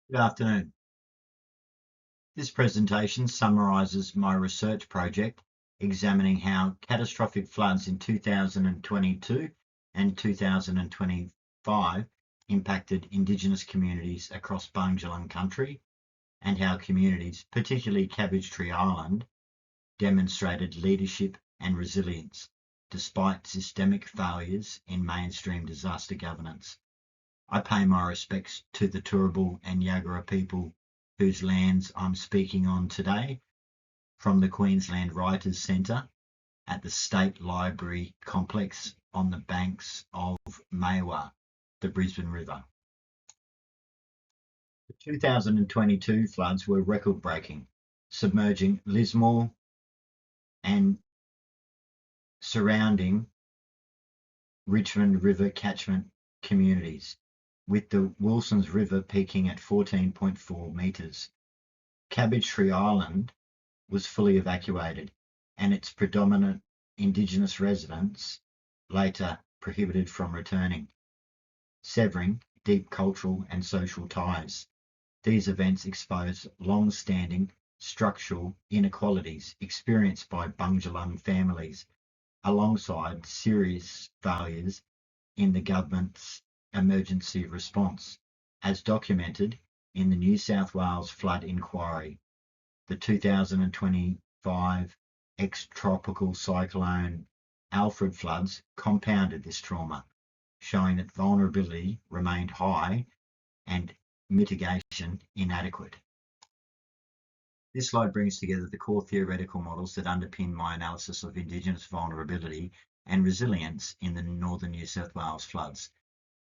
Good afternoon. This presentation summarises my research project examining how catastrophic floods in 2022 and 2025 impacted Indigenous communities across Bundjalung country and how communities, particularly Cabbage Tree Island, demonstrated leadership and resilience despite systemic failures in mainstream disaster governance. I pay my respects to the Turrbal and Yagara people whose lands I'm speaking on today, from the Queensland Writers' Centre at the State Library complex on the banks of Maiwar, the Brisbane River. The 2022 floods were record-breaking, submerging Lismore and surrounding Richmond River catchment communities, with the Wilsons River peaking at 14.4 metres. Cabbage Tree Island was fully evacuated, and its predominant Indigenous residents later prohibited from returning, severing deep cultural and social ties. These events exposed long-standing structural inequalities experienced by Bundjalung families, alongside serious failures in the government's emergency response, as documented in the New South Wales Flood Inquiry. The 2025 ex-tropical cyclone Alfred floods compounded this trauma, showing that vulnerability remained high and mitigation inadequate. This slide brings together the core theoretical models that underpin my analysis of Indigenous vulnerability and resilience in the northern New South Wales floods.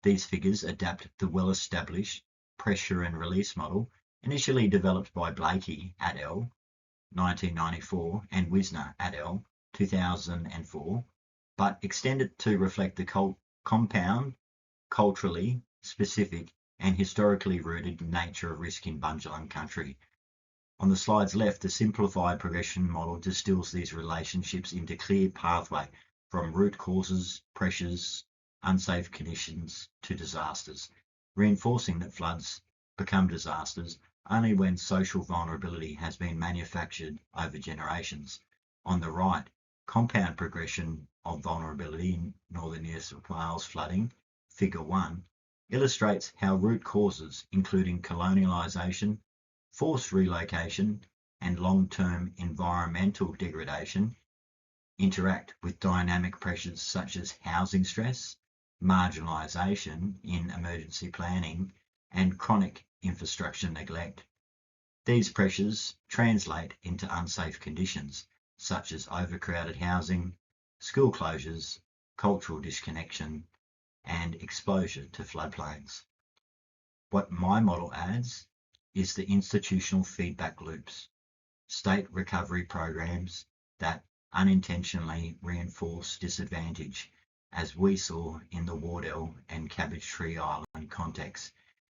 These figures adapt the well-established pressure and release model initially developed by Blakey et al. 1994 and Wisner et al. 2004, but extended to reflect the compound, culturally specific and historically rooted nature of risk in Bundjalung country. On the slide's left, the simplified progression model distills these relationships into clear pathway from root causes, pressures, unsafe conditions to disasters, reinforcing that floods become disasters only when social vulnerability has been manufactured over generations. On the right, compound progression of vulnerability in northern New South Wales flooding, figure 1, illustrates how root causes, including colonialisation, forced relocation, and long-term environmental degradation, interact with dynamic pressures such as housing stress, marginalisation in emergency planning, and chronic infrastructure neglect. These pressures translate into unsafe conditions such as overcrowded housing, school closures, cultural disconnection, and exposure to floodplains. What my model adds is the institutional feedback loops, state recovery programs that unintentionally reinforce disadvantage, as we saw in the Wardell and Cabbage Tree Island context.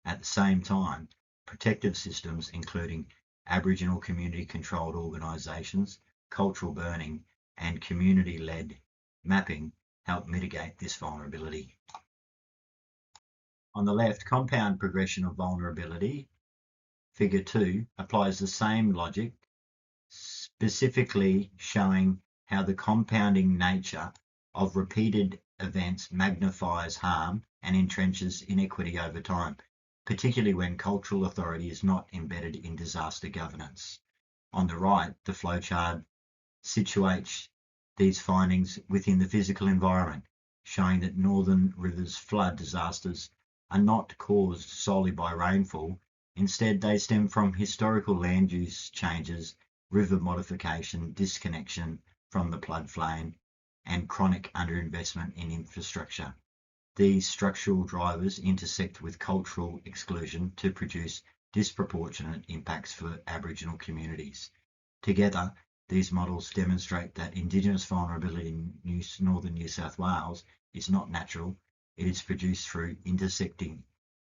At the same time, protective systems including Aboriginal community-controlled organisations, cultural burning, and community-led mapping help mitigate this vulnerability. On the left, compound progression of vulnerability, figure 2, applies the same logic, specifically showing how the compounding nature of repeated events magnifies harm and entrenches inequity over time, particularly when cultural authority is not embedded in disaster governance. On the right, the flowchart situates these findings within the physical environment, showing that northern rivers flood disasters are not caused solely by rainfall. Instead, they stem from historical land use changes, river modification, disconnection from the floodplain, and chronic underinvestment in infrastructure. These structural drivers intersect with cultural exclusion to produce disproportionate impacts for Aboriginal communities. Together, these models demonstrate that Indigenous vulnerability in northern New South Wales is not natural. It is produced through intersecting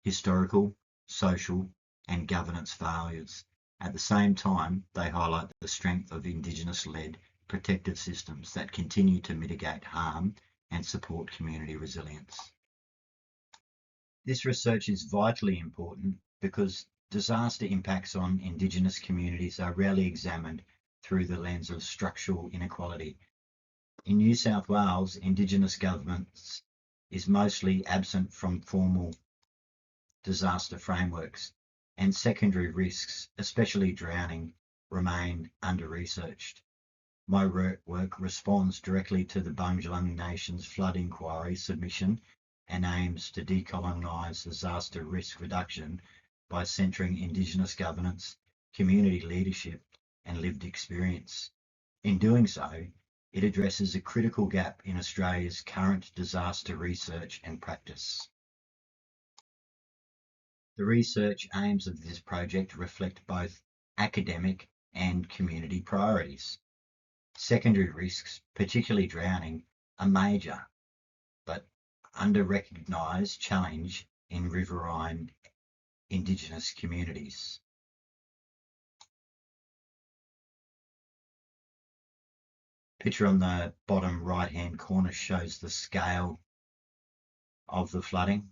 historical, social, and governance failures. At the same time, they highlight the strength of Indigenous-led protective systems that continue to mitigate harm and support community resilience. This research is vitally important because disaster impacts on Indigenous communities are rarely examined through the lens of structural inequality. In New South Wales, Indigenous governance is mostly absent from formal disaster frameworks, and secondary risks, especially drowning, remain under-researched. My work responds directly to the Bundjalung Nation's flood inquiry submission and aims to decolonise disaster risk reduction by centring Indigenous governance, community leadership and lived experience. In doing so, it addresses a critical gap in Australia's current disaster research and practice. The research aims of this project reflect both academic and community priorities. Secondary risks, particularly drowning, are major, but under-recognised challenge in riverine Indigenous communities. Picture on the bottom right-hand corner shows the scale of the flooding.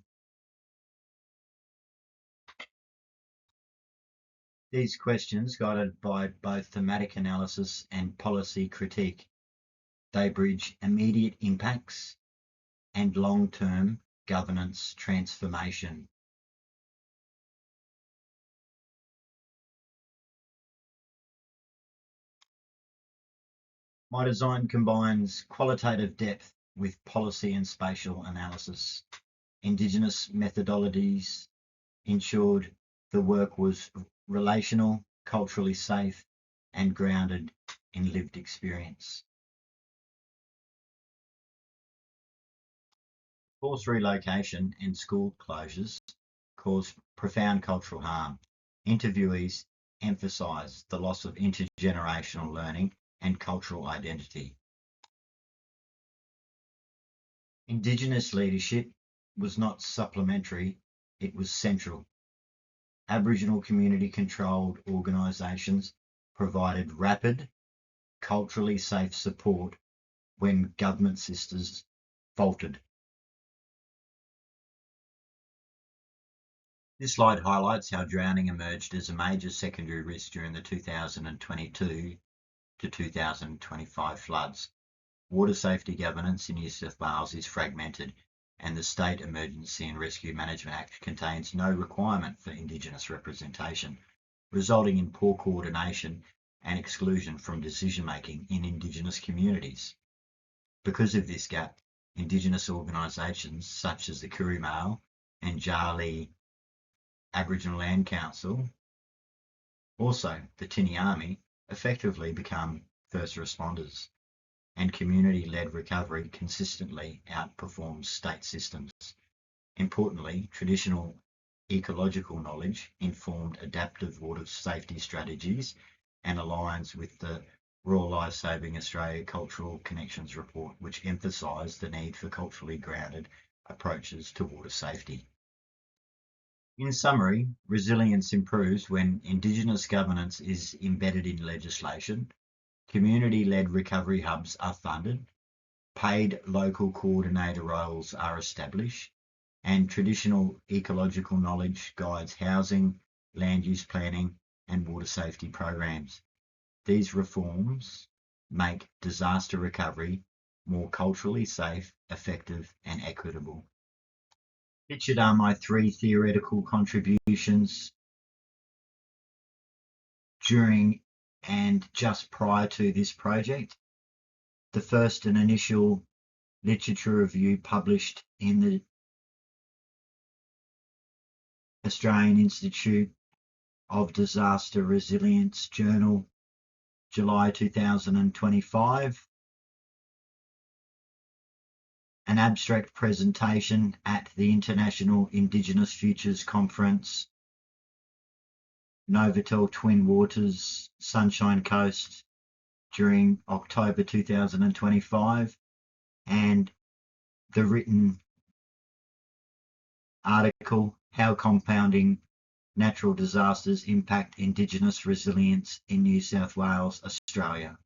These questions, guided by both thematic analysis and policy critique, they bridge immediate impacts and long-term governance transformation. My design combines qualitative depth with policy and spatial analysis. Indigenous methodologies ensured the work was relational, culturally safe, and grounded in lived experience. Forced relocation and school closures caused profound cultural harm. Interviewees emphasised the loss of intergenerational learning and cultural identity. Indigenous leadership was not supplementary, it was central. Aboriginal community-controlled organisations provided rapid, culturally safe support when government systems faltered. This slide highlights how drowning emerged as a major secondary risk during the 2022 to 2025 floods. Water safety governance in New South Wales is fragmented, and the State Emergency and Rescue Management Act contains no requirement for Indigenous representation, resulting in poor coordination and exclusion from decision-making in Indigenous communities. Because of this gap, Indigenous organisations such as the Kurrimal and Jarlee Aboriginal Land Council, also the Tiniami, effectively become first responders, and community-led recovery consistently outperforms state systems. Importantly, traditional ecological knowledge informed adaptive water safety strategies and aligns with the Royal Life Saving Australia Cultural Connections report, which emphasised the need for culturally grounded approaches to water safety. In summary, resilience improves when Indigenous governance is embedded in legislation, community-led recovery hubs are funded, paid local coordinator roles are established, and traditional ecological knowledge guides housing, land use planning, and water safety programs. These reforms make disaster recovery more culturally safe, effective, and equitable. Pictured are my three theoretical contributions during and just prior to this project. The first, an initial literature review published in the Australian Institute of Disaster Resilience Journal, July 2025. An abstract presentation at the International Indigenous Futures Conference, Novotel Twin Waters, Sunshine Coast, during October 2025, and the written article, How Compounding Natural Disasters Impact Indigenous Resilience in New South Wales, Australia.